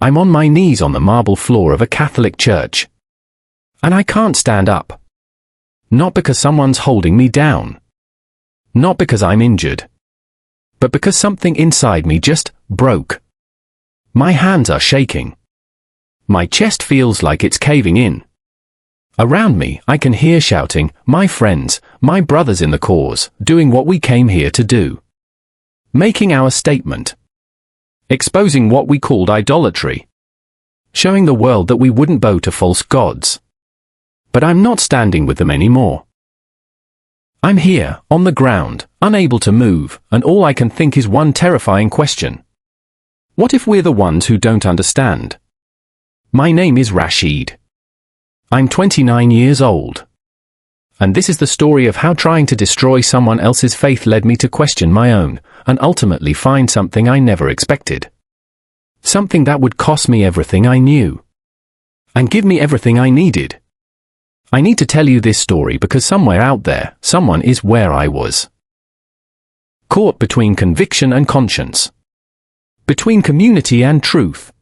I'm on my knees on the marble floor of a Catholic church. And I can't stand up. Not because someone's holding me down. Not because I'm injured. But because something inside me just broke. My hands are shaking. My chest feels like it's caving in. Around me, I can hear shouting, my friends, my brothers in the cause, doing what we came here to do. Making our statement. Exposing what we called idolatry. Showing the world that we wouldn't bow to false gods. But I'm not standing with them anymore. I'm here, on the ground, unable to move, and all I can think is one terrifying question. What if we're the ones who don't understand? My name is Rashid. I'm 29 years old. And this is the story of how trying to destroy someone else's faith led me to question my own, and ultimately find something I never expected. Something that would cost me everything I knew. And give me everything I needed. I need to tell you this story because somewhere out there, someone is where I was. Caught between conviction and conscience. Between community and truth.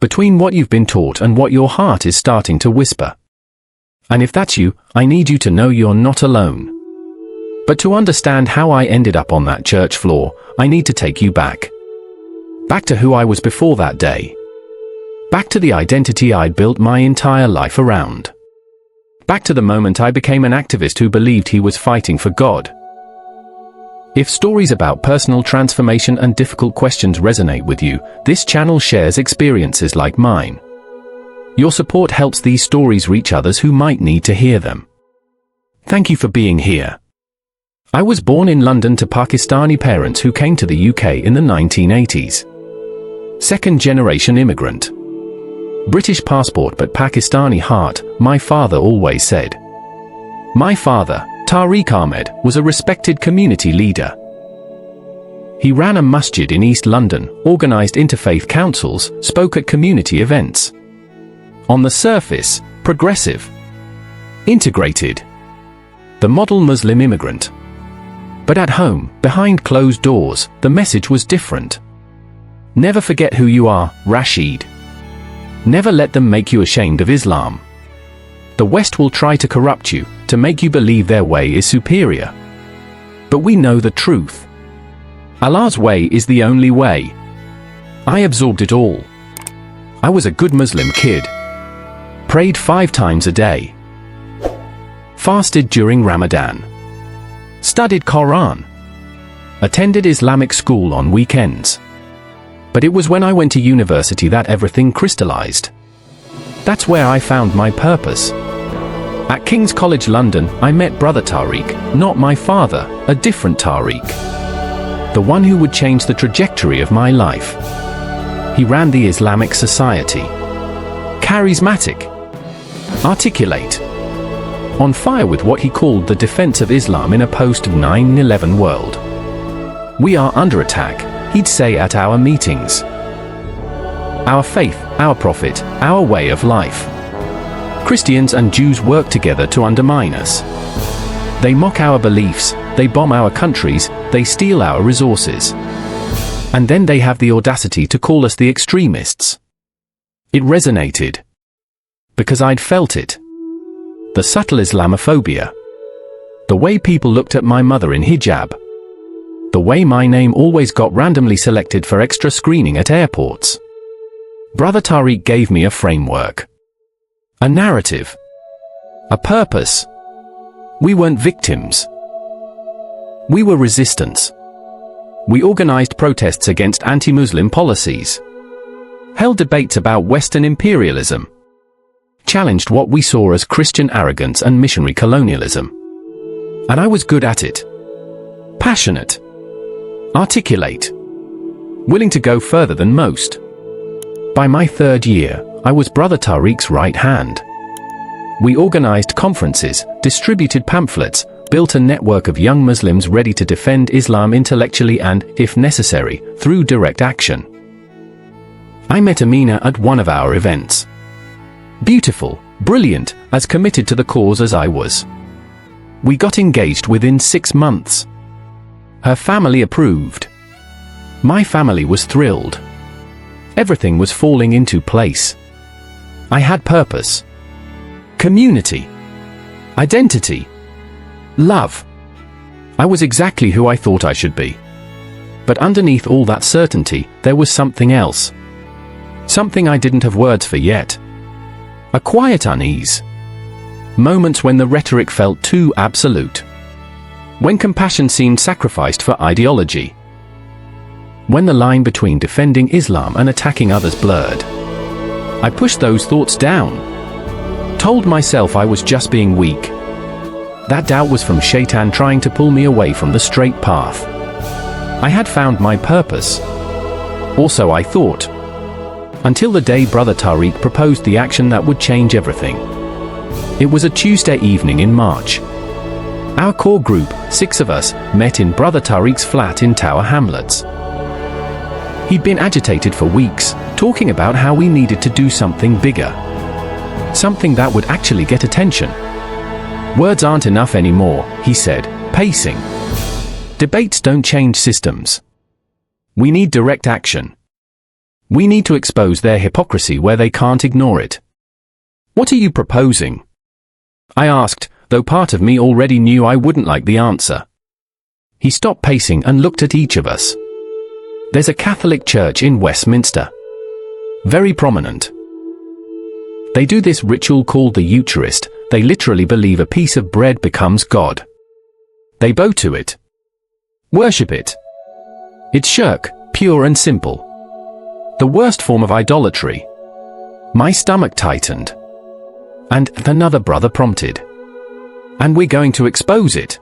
Between what you've been taught and what your heart is starting to whisper. And if that's you, I need you to know you're not alone. But to understand how I ended up on that church floor, I need to take you back. Back to who I was before that day. Back to the identity I'd built my entire life around. Back to the moment I became an activist who believed he was fighting for God. If stories about personal transformation and difficult questions resonate with you, this channel shares experiences like mine. Your support helps these stories reach others who might need to hear them. Thank you for being here. I was born in London to Pakistani parents who came to the UK in the 1980s. Second-generation immigrant. British passport but Pakistani heart, my father always said. My father, Tariq Ahmed, was a respected community leader. He ran a masjid in East London, organised interfaith councils, spoke at community events. On the surface, progressive. Integrated. The model Muslim immigrant. But at home, behind closed doors, the message was different. Never forget who you are, Rashid. Never let them make you ashamed of Islam. The West will try to corrupt you, to make you believe their way is superior. But we know the truth. Allah's way is the only way. I absorbed it all. I was a good Muslim kid. Prayed 5 times a day. Fasted during Ramadan. Studied Quran. Attended Islamic school on weekends. But it was when I went to university that everything crystallized. That's where I found my purpose. At King's College London, I met Brother Tariq, not my father, a different Tariq. The one who would change the trajectory of my life. He ran the Islamic Society. Charismatic. Articulate. On fire with what he called the defense of Islam in a post-9/11 world. We are under attack, he'd say at our meetings. Our faith, our prophet, our way of life. Christians and Jews work together to undermine us. They mock our beliefs, they bomb our countries, they steal our resources. And then they have the audacity to call us the extremists. It resonated. Because I'd felt it. The subtle Islamophobia. The way people looked at my mother in hijab. The way my name always got randomly selected for extra screening at airports. Brother Tariq gave me a framework. A narrative. A purpose. We weren't victims. We were resistance. We organized protests against anti-Muslim policies. Held debates about Western imperialism. Challenged what we saw as Christian arrogance and missionary colonialism. And I was good at it. Passionate. Articulate. Willing to go further than most. By my 3rd year, I was Brother Tariq's right hand. We organized conferences, distributed pamphlets, built a network of young Muslims ready to defend Islam intellectually and, if necessary, through direct action. I met Amina at one of our events. Beautiful, brilliant, as committed to the cause as I was. We got engaged within 6 months. Her family approved. My family was thrilled. Everything was falling into place. I had purpose, community, identity, love. I was exactly who I thought I should be. But underneath all that certainty, there was something else. Something I didn't have words for yet. A quiet unease. Moments when the rhetoric felt too absolute. When compassion seemed sacrificed for ideology. When the line between defending Islam and attacking others blurred. I pushed those thoughts down. Told myself I was just being weak. That doubt was from Shaitan trying to pull me away from the straight path. I had found my purpose. Also, I thought. Until the day Brother Tariq proposed the action that would change everything. It was a Tuesday evening in March. Our core group, 6 of us, met in Brother Tariq's flat in Tower Hamlets. He'd been agitated for weeks, talking about how we needed to do something bigger. Something that would actually get attention. Words aren't enough anymore, he said, pacing. Debates don't change systems. We need direct action. We need to expose their hypocrisy where they can't ignore it. What are you proposing? I asked, though part of me already knew I wouldn't like the answer. He stopped pacing and looked at each of us. There's a Catholic church in Westminster. Very prominent. They do this ritual called the Eucharist. They literally believe a piece of bread becomes God. They bow to it. Worship it. It's shirk, pure and simple. The worst form of idolatry. My stomach tightened. And another brother prompted. And we're going to expose it.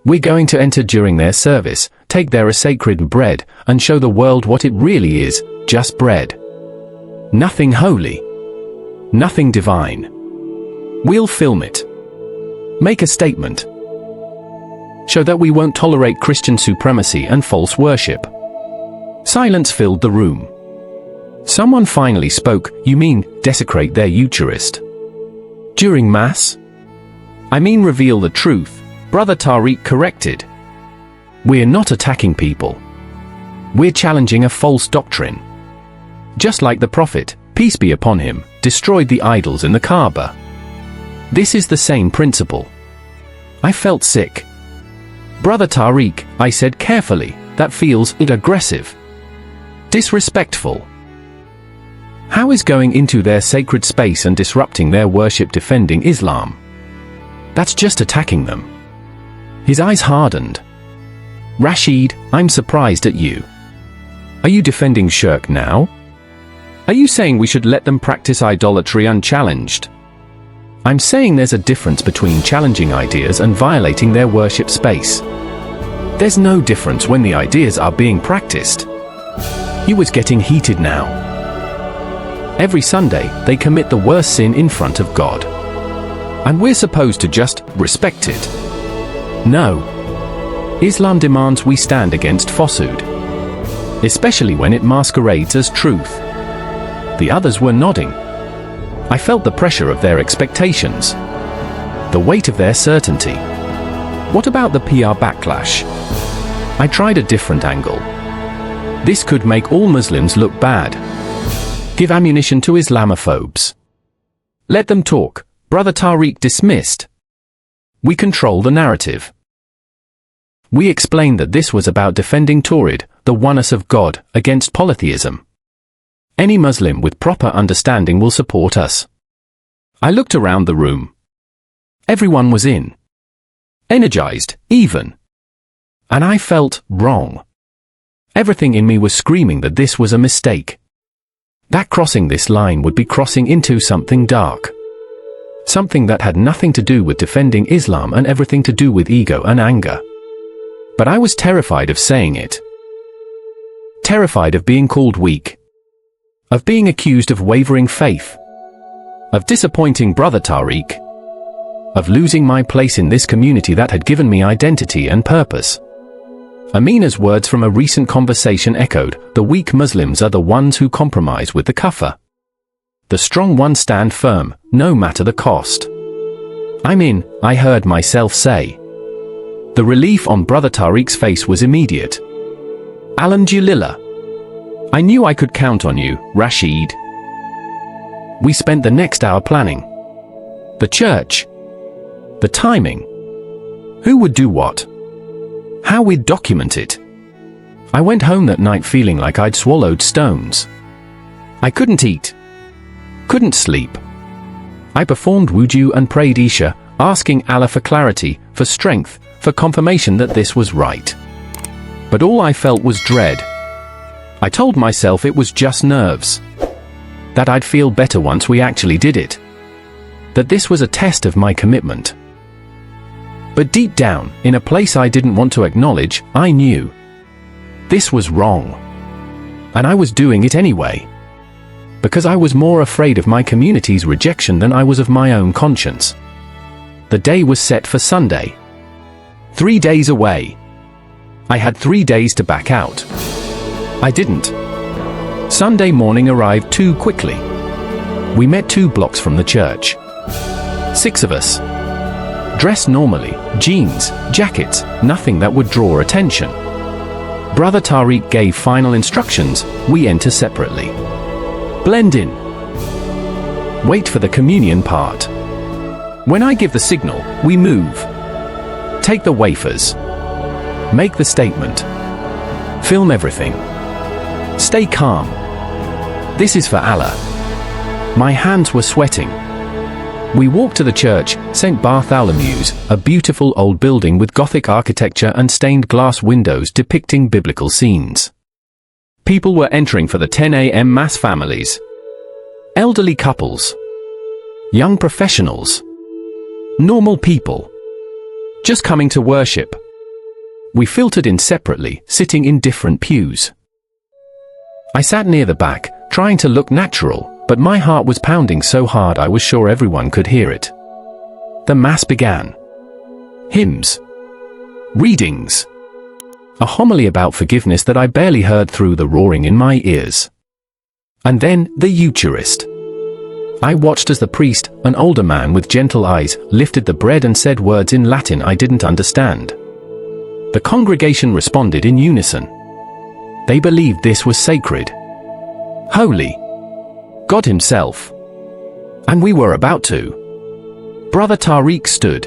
We're going to enter during their service, take their sacred bread, and show the world what it really is, just bread. Nothing holy. Nothing divine. We'll film it. Make a statement. Show that we won't tolerate Christian supremacy and false worship. Silence filled the room. Someone finally spoke. You mean, desecrate their Eucharist? During Mass? I mean reveal the truth, Brother Tariq corrected. We're not attacking people. We're challenging a false doctrine. Just like the Prophet, peace be upon him, destroyed the idols in the Kaaba. This is the same principle. I felt sick. Brother Tariq, I said carefully, that feels aggressive. Disrespectful. How is going into their sacred space and disrupting their worship defending Islam? That's just attacking them. His eyes hardened. Rashid, I'm surprised at you. Are you defending shirk now? Are you saying we should let them practice idolatry unchallenged? I'm saying there's a difference between challenging ideas and violating their worship space. There's no difference when the ideas are being practiced. He was getting heated now. Every Sunday, they commit the worst sin in front of God. And we're supposed to just respect it. No. Islam demands we stand against falsehood. Especially when it masquerades as truth. The others were nodding. I felt the pressure of their expectations. The weight of their certainty. What about the PR backlash? I tried a different angle. This could make all Muslims look bad. Give ammunition to Islamophobes. Let them talk, Brother Tariq dismissed. We control the narrative. We explained that this was about defending Tawhid, the oneness of God, against polytheism. Any Muslim with proper understanding will support us. I looked around the room. Everyone was in. Energized, even. And I felt wrong. Everything in me was screaming that this was a mistake. That crossing this line would be crossing into something dark. Something that had nothing to do with defending Islam and everything to do with ego and anger. But I was terrified of saying it. Terrified of being called weak. Of being accused of wavering faith. Of disappointing Brother Tariq. Of losing my place in this community that had given me identity and purpose. Amina's words from a recent conversation echoed, the weak Muslims are the ones who compromise with the kafir. The strong ones stand firm, no matter the cost. I heard myself say. The relief on Brother Tariq's face was immediate. Alhamdulillah. I knew I could count on you, Rashid. We spent the next hour planning. The church. The timing. Who would do what? How we'd document it. I went home that night feeling like I'd swallowed stones. I couldn't eat. Couldn't sleep. I performed wuju and prayed Isha, asking Allah for clarity, for strength, for confirmation that this was right. But all I felt was dread. I told myself it was just nerves. That I'd feel better once we actually did it. That this was a test of my commitment. But deep down, in a place I didn't want to acknowledge, I knew. This was wrong. And I was doing it anyway. Because I was more afraid of my community's rejection than I was of my own conscience. The day was set for Sunday. 3 days away. I had 3 days to back out. I didn't. Sunday morning arrived too quickly. We met 2 blocks from the church. 6 of us. Dressed normally, jeans, jackets, nothing that would draw attention. Brother Tariq gave final instructions, we enter separately. Blend in. Wait for the communion part. When I give the signal, we move. Take the wafers. Make the statement. Film everything. Stay calm. This is for Allah. My hands were sweating. We walked to the church, St. Bartholomew's, a beautiful old building with Gothic architecture and stained glass windows depicting biblical scenes. People were entering for the 10 a.m. mass families. Elderly couples. Young professionals. Normal people. Just coming to worship. We filtered in separately, sitting in different pews. I sat near the back, trying to look natural, but my heart was pounding so hard I was sure everyone could hear it. The Mass began. Hymns. Readings. A homily about forgiveness that I barely heard through the roaring in my ears. And then, the Eucharist. I watched as the priest, an older man with gentle eyes, lifted the bread and said words in Latin I didn't understand. The congregation responded in unison. They believed this was sacred. Holy. God Himself. And we were about to. Brother Tariq stood.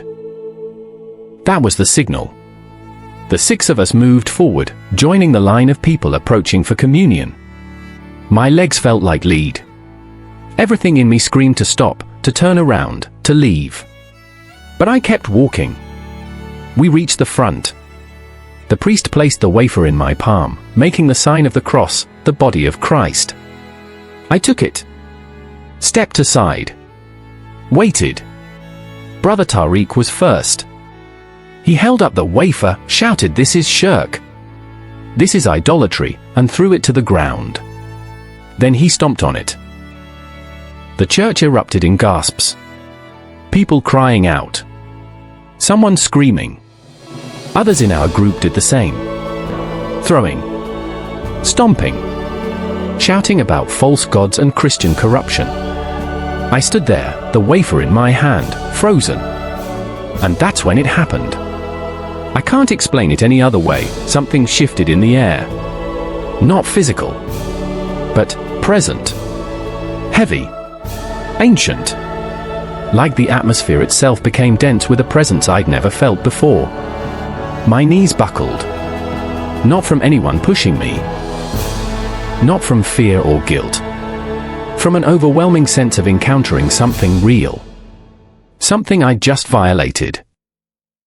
That was the signal. The 6 of us moved forward, joining the line of people approaching for communion. My legs felt like lead. Everything in me screamed to stop, to turn around, to leave. But I kept walking. We reached the front. The priest placed the wafer in my palm, making the sign of the cross, the body of Christ. I took it. Stepped aside. Waited. Brother Tariq was first. He held up the wafer, shouted, "This is shirk. This is idolatry," and threw it to the ground. Then he stomped on it. The church erupted in gasps. People crying out. Someone screaming. Others in our group did the same. Throwing. Stomping. Shouting about false gods and Christian corruption. I stood there, the wafer in my hand, frozen. And that's when it happened. I can't explain it any other way. Something shifted in the air. Not physical, but present. Heavy. Ancient. Like the atmosphere itself became dense with a presence I'd never felt before. My knees buckled. Not from anyone pushing me. Not from fear or guilt. From an overwhelming sense of encountering something real. Something I'd just violated.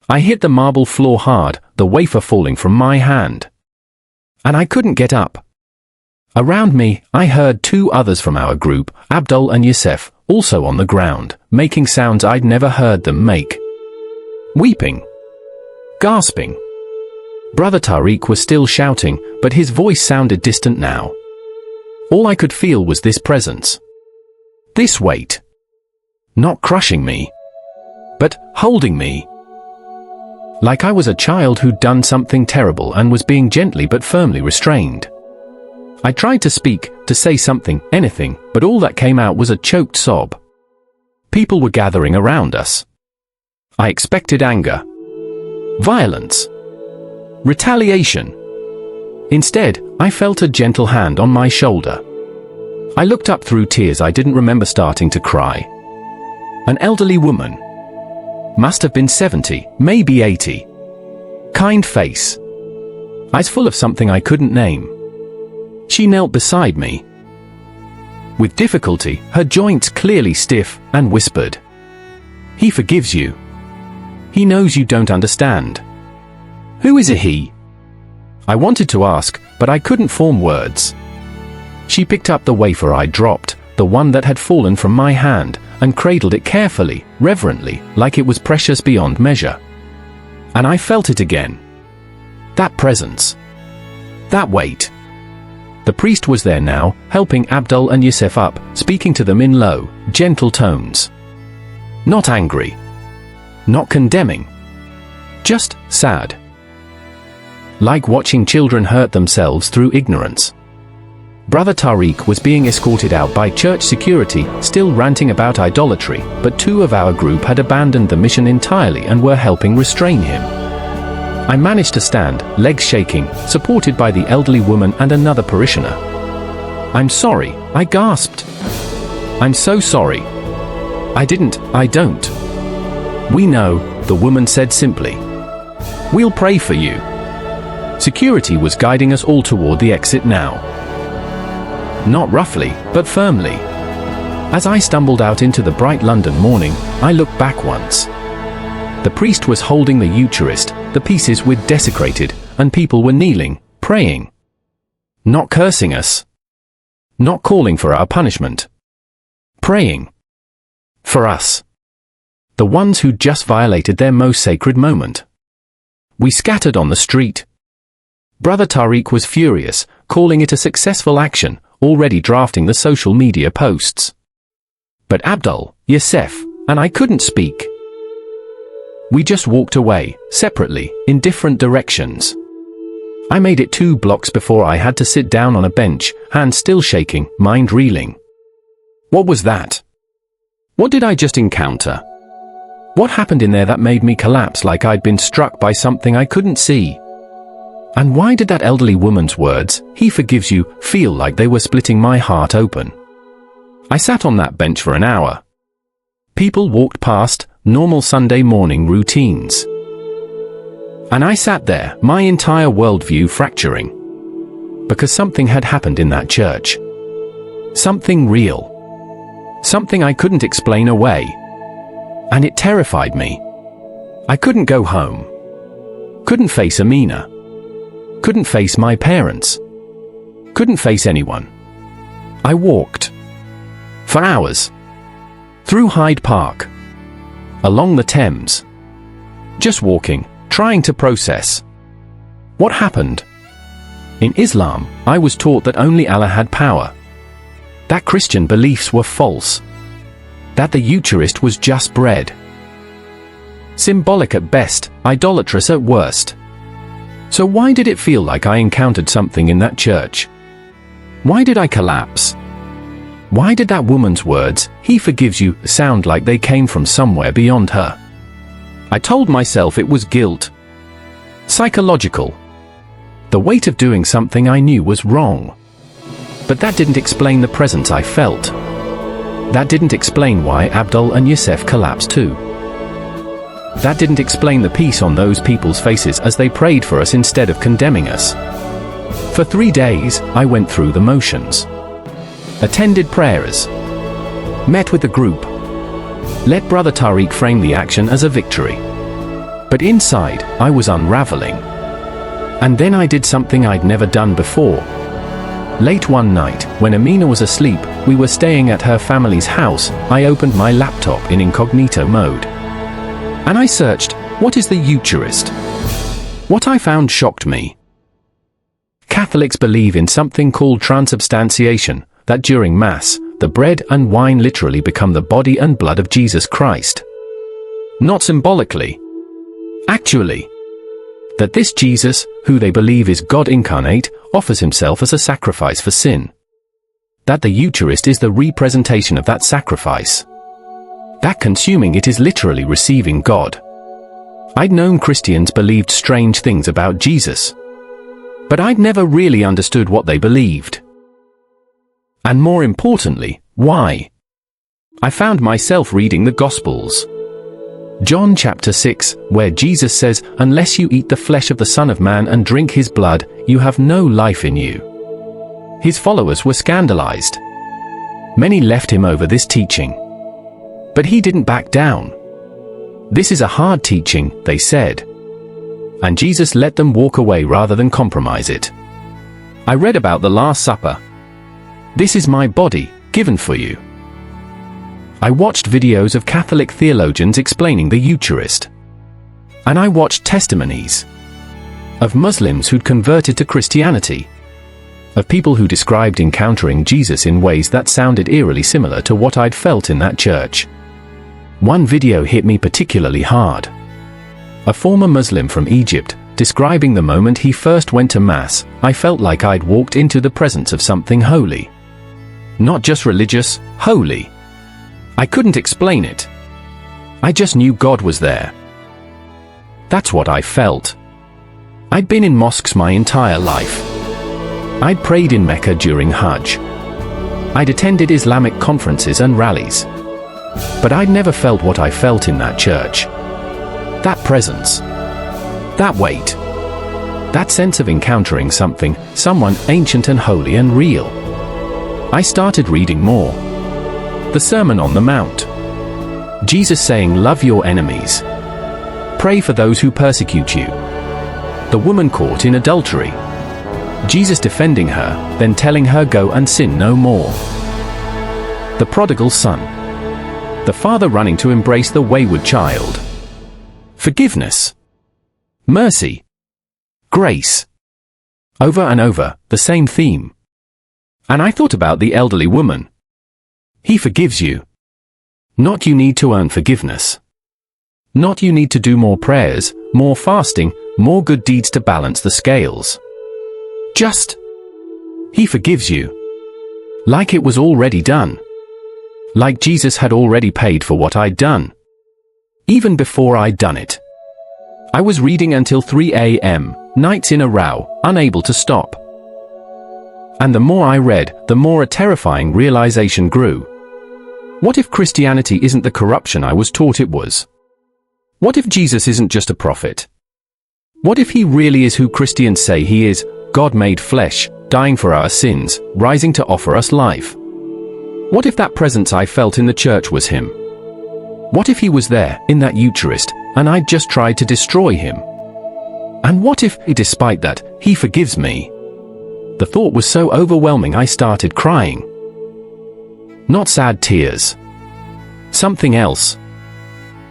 I hit the marble floor hard, the wafer falling from my hand. And I couldn't get up. Around me, I heard 2 others from our group, Abdul and Yusef, also on the ground, making sounds I'd never heard them make. Weeping. Gasping. Brother Tariq was still shouting, but his voice sounded distant now. All I could feel was this presence. This weight. Not crushing me, but holding me. Like I was a child who'd done something terrible and was being gently but firmly restrained. I tried to speak, to say something, anything, but all that came out was a choked sob. People were gathering around us. I expected anger. Violence. Retaliation. Instead, I felt a gentle hand on my shoulder. I looked up through tears I didn't remember starting to cry. An elderly woman. Must have been 70, maybe 80. Kind face. Eyes full of something I couldn't name. She knelt beside me. With difficulty, her joints clearly stiff, and whispered, "He forgives you. He knows you don't understand." Who is a he? I wanted to ask, but I couldn't form words. She picked up the wafer I dropped, the one that had fallen from my hand, and cradled it carefully, reverently, like it was precious beyond measure. And I felt it again. That presence. That weight. The priest was there now, helping Abdul and Yusef up, speaking to them in low, gentle tones. Not angry. Not condemning. Just sad. Like watching children hurt themselves through ignorance. Brother Tariq was being escorted out by church security, still ranting about idolatry, but 2 of our group had abandoned the mission entirely and were helping restrain him. I managed to stand, legs shaking, supported by the elderly woman and another parishioner. "I'm sorry," I gasped. "I'm so sorry." I don't. "We know," the woman said simply. "We'll pray for you." Security was guiding us all toward the exit now. Not roughly, but firmly. As I stumbled out into the bright London morning, I looked back once. The priest was holding the Eucharist, the pieces were desecrated, and people were kneeling, praying. Not cursing us. Not calling for our punishment. Praying. For us. The ones who'd just violated their most sacred moment. We scattered on the street. Brother Tariq was furious, calling it a successful action, already drafting the social media posts. But Abdul, Yusef, and I couldn't speak. We just walked away, separately, in different directions. I made it 2 blocks before I had to sit down on a bench, hands still shaking, mind reeling. What was that? What did I just encounter? What happened in there that made me collapse like I'd been struck by something I couldn't see? And why did that elderly woman's words, "He forgives you," feel like they were splitting my heart open? I sat on that bench for an hour. People walked past, normal Sunday morning routines. And I sat there, my entire worldview fracturing. Because something had happened in that church. Something real. Something I couldn't explain away. And it terrified me. I couldn't go home. Couldn't face Amina. Couldn't face my parents. Couldn't face anyone. I walked. For hours. Through Hyde Park. Along the Thames. Just walking, trying to process. What happened? In Islam, I was taught that only Allah had power. That Christian beliefs were false. That the Eucharist was just bread. Symbolic at best, idolatrous at worst. So why did it feel like I encountered something in that church? Why did I collapse? Why did that woman's words, "He forgives you," sound like they came from somewhere beyond her? I told myself it was guilt. Psychological. The weight of doing something I knew was wrong. But that didn't explain the presence I felt. That didn't explain why Abdul and Yusef collapsed too. That didn't explain the peace on those people's faces as they prayed for us instead of condemning us. For 3 days, I went through the motions. Attended prayers. Met with the group. Let Brother Tariq frame the action as a victory. But inside, I was unraveling. And then I did something I'd never done before. Late one night, when Amina was asleep, we were staying at her family's house, I opened my laptop in incognito mode. And I searched, what is the Eucharist? What I found shocked me. Catholics believe in something called transubstantiation, that during Mass, the bread and wine literally become the body and blood of Jesus Christ. Not symbolically. Actually. That this Jesus, who they believe is God incarnate, offers himself as a sacrifice for sin. That the Eucharist is the representation of that sacrifice. That consuming it is literally receiving God. I'd known Christians believed strange things about Jesus. But I'd never really understood what they believed. And more importantly, why. I found myself reading the Gospels. John chapter 6, where Jesus says, "Unless you eat the flesh of the Son of Man and drink his blood, you have no life in you." His followers were scandalized. Many left him over this teaching. But he didn't back down. "This is a hard teaching," they said. And Jesus let them walk away rather than compromise it. I read about the Last Supper. "This is my body, given for you." I watched videos of Catholic theologians explaining the Eucharist. And I watched testimonies of Muslims who'd converted to Christianity, of people who described encountering Jesus in ways that sounded eerily similar to what I'd felt in that church. One video hit me particularly hard. A former Muslim from Egypt, describing the moment he first went to Mass. "I felt like I'd walked into the presence of something holy. Not just religious, holy. I couldn't explain it. I just knew God was there." That's what I felt. I'd been in mosques my entire life. I'd prayed in Mecca during Hajj. I'd attended Islamic conferences and rallies. But I'd never felt what I felt in that church. That presence. That weight. That sense of encountering something, someone ancient and holy and real. I started reading more. The Sermon on the Mount. Jesus saying, "Love your enemies. Pray for those who persecute you." The woman caught in adultery. Jesus defending her, then telling her go and sin no more. The prodigal son. The father running to embrace the wayward child. Forgiveness. Mercy. Grace. Over and over, the same theme. And I thought about the elderly woman. He forgives you. Not you need to earn forgiveness. Not you need to do more prayers, more fasting, more good deeds to balance the scales. Just, he forgives you. Like it was already done. Like Jesus had already paid for what I'd done. Even before I'd done it. I was reading until 3 a.m., nights in a row, unable to stop. And the more I read, the more a terrifying realization grew. What if Christianity isn't the corruption I was taught it was? What if Jesus isn't just a prophet? What if he really is who Christians say he is, God made flesh, dying for our sins, rising to offer us life? What if that presence I felt in the church was him? What if he was there, in that Eucharist, and I'd just tried to destroy him? And what if, despite that, he forgives me? The thought was so overwhelming I started crying. Not sad tears. Something else.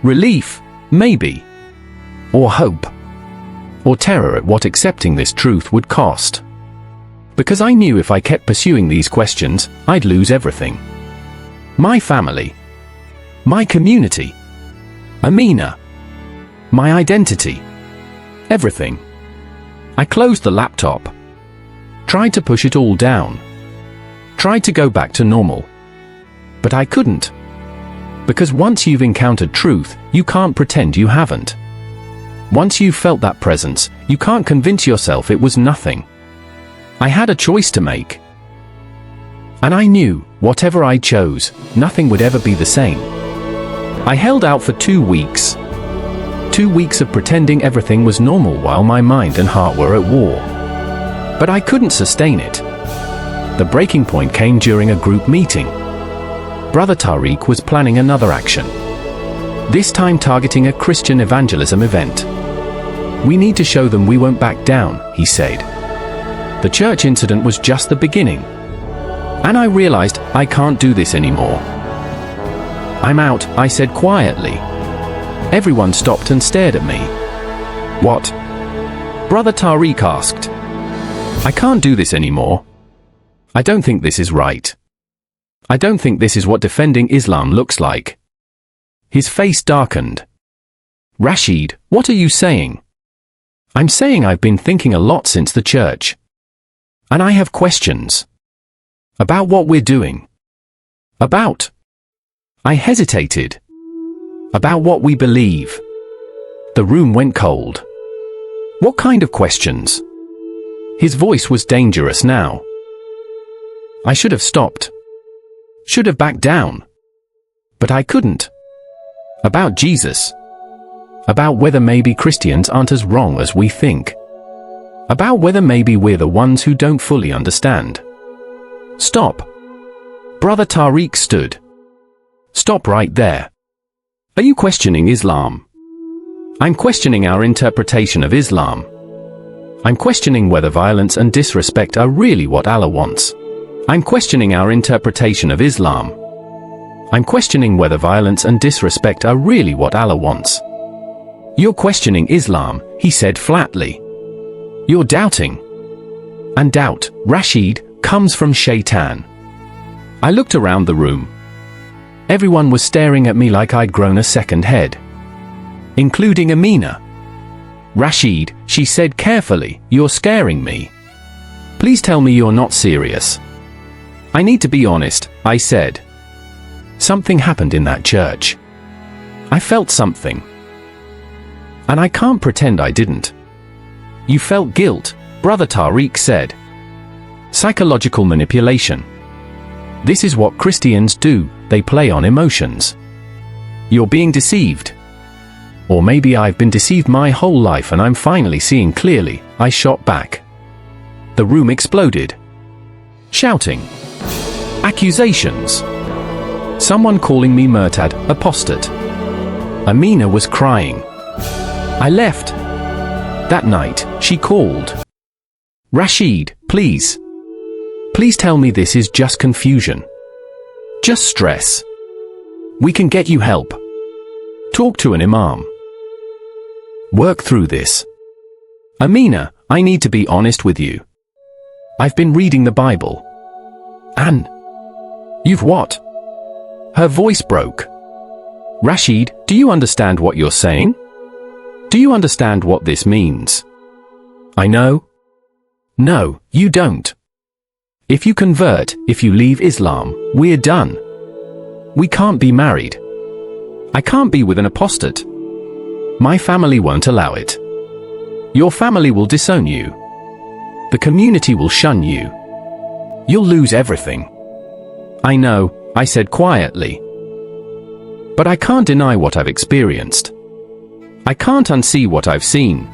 Relief, maybe. Or hope. Or terror at what accepting this truth would cost. Because I knew if I kept pursuing these questions, I'd lose everything. My family. My community. Amina. My identity. Everything. I closed the laptop. Tried to push it all down. Tried to go back to normal. But I couldn't. Because once you've encountered truth, you can't pretend you haven't. Once you've felt that presence, you can't convince yourself it was nothing. I had a choice to make. And I knew, whatever I chose, nothing would ever be the same. I held out for 2 weeks. 2 weeks of pretending everything was normal while my mind and heart were at war. But I couldn't sustain it. The breaking point came during a group meeting. Brother Tariq was planning another action. This time targeting a Christian evangelism event. "We need to show them we won't back down," he said. The church incident was just the beginning. And I realized, I can't do this anymore. "I'm out," I said quietly. Everyone stopped and stared at me. "What?" Brother Tariq asked. "I can't do this anymore. I don't think this is right. I don't think this is what defending Islam looks like." His face darkened. "Rashid, what are you saying?" "I'm saying I've been thinking a lot since the church. And I have questions. About what we're doing. About..." I hesitated. "About what we believe." The room went cold. "What kind of questions?" His voice was dangerous now. I should have stopped. Should have backed down. But I couldn't. About Jesus. About whether maybe Christians aren't as wrong as we think. About whether maybe we're the ones who don't fully understand. Stop. Brother Tariq stood. Stop right there. Are you questioning Islam? I'm questioning our interpretation of Islam. I'm questioning whether violence and disrespect are really what Allah wants. I'm questioning our interpretation of Islam. I'm questioning whether violence and disrespect are really what Allah wants. You're questioning Islam, he said flatly. You're doubting. And doubt, Rashid, comes from Shaitan. I looked around the room. Everyone was staring at me like I'd grown a second head. Including Amina. Rashid, she said carefully, you're scaring me. Please tell me you're not serious. I need to be honest, I said. Something happened in that church. I felt something. And I can't pretend I didn't. You felt guilt, Brother Tariq said. Psychological manipulation. This is what Christians do, they play on emotions. You're being deceived. Or maybe I've been deceived my whole life and I'm finally seeing clearly, I shot back. The room exploded. Shouting. Accusations. Someone calling me murtad, apostate. Amina was crying. I left. That night, she called. Rashid, please. Please tell me this is just confusion. Just stress. We can get you help. Talk to an imam. Work through this. Amina, I need to be honest with you. I've been reading the Bible. And? You've what? Her voice broke. Rashid, do you understand what you're saying? Do you understand what this means? I know. No, you don't. If you convert, if you leave Islam, we're done. We can't be married. I can't be with an apostate. My family won't allow it. Your family will disown you. The community will shun you. You'll lose everything. I know, I said quietly. But I can't deny what I've experienced. I can't unsee what I've seen.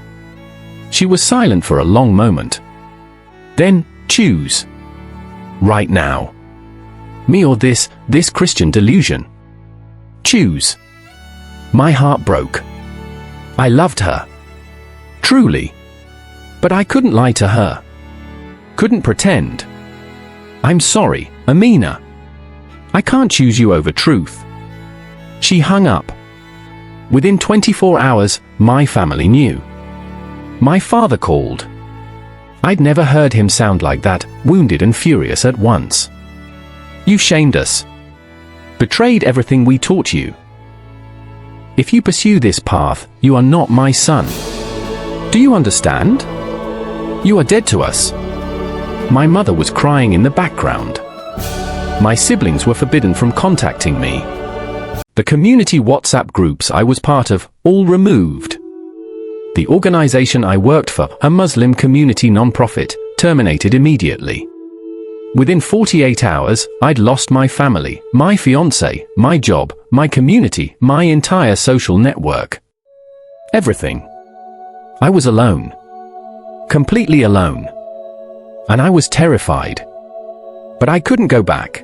She was silent for a long moment. Then, choose. Right now. Me or this Christian delusion. Choose. My heart broke. I loved her. Truly. But I couldn't lie to her. Couldn't pretend. I'm sorry, Amina. I can't choose you over truth. She hung up. Within 24 hours, my family knew. My father called. I'd never heard him sound like that, wounded and furious at once. You shamed us. Betrayed everything we taught you. If you pursue this path, you are not my son. Do you understand? You are dead to us. My mother was crying in the background. My siblings were forbidden from contacting me. The community WhatsApp groups I was part of, all removed. The organization I worked for, a Muslim community non-profit, terminated immediately. Within 48 hours, I'd lost my family, my fiancé, my job, my community, my entire social network. Everything. I was alone. Completely alone. And I was terrified. But I couldn't go back.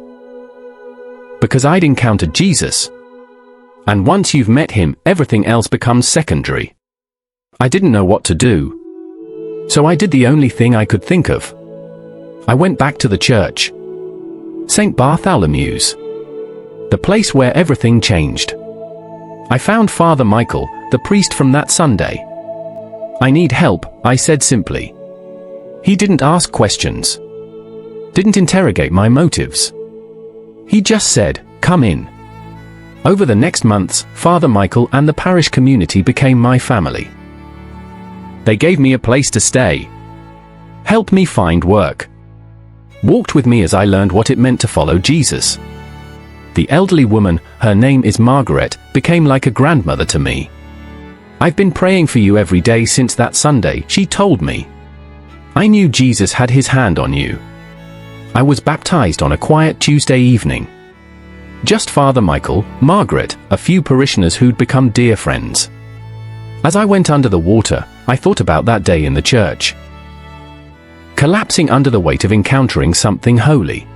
Because I'd encountered Jesus. And once you've met him, everything else becomes secondary. I didn't know what to do. So I did the only thing I could think of. I went back to the church. St. Bartholomew's. The place where everything changed. I found Father Michael, the priest from that Sunday. I need help, I said simply. He didn't ask questions. Didn't interrogate my motives. He just said, come in. Over the next months, Father Michael and the parish community became my family. They gave me a place to stay. Helped me find work. Walked with me as I learned what it meant to follow Jesus. The elderly woman, her name is Margaret, became like a grandmother to me. I've been praying for you every day since that Sunday, she told me. I knew Jesus had his hand on you. I was baptized on a quiet Tuesday evening. Just Father Michael, Margaret, a few parishioners who'd become dear friends. As I went under the water, I thought about that day in the church. Collapsing under the weight of encountering something holy.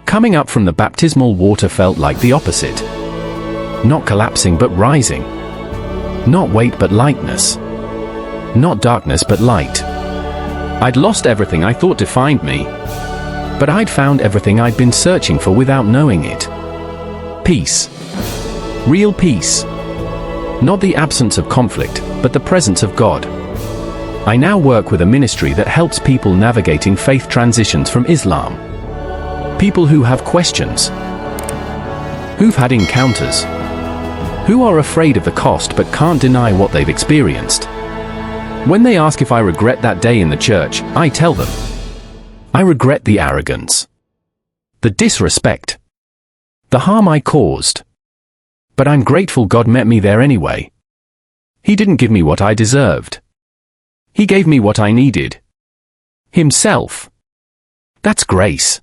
Coming up from the baptismal water felt like the opposite. Not collapsing but rising. Not weight but lightness. Not darkness but light. I'd lost everything I thought defined me, but I'd found everything I'd been searching for without knowing it. Peace. Real peace. Not the absence of conflict, but the presence of God. I now work with a ministry that helps people navigating faith transitions from Islam. People who have questions, who've had encounters, who are afraid of the cost but can't deny what they've experienced. When they ask if I regret that day in the church, I tell them, I regret the arrogance, the disrespect, the harm I caused. But I'm grateful God met me there anyway. He didn't give me what I deserved. He gave me what I needed. Himself. That's grace.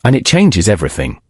And it changes everything.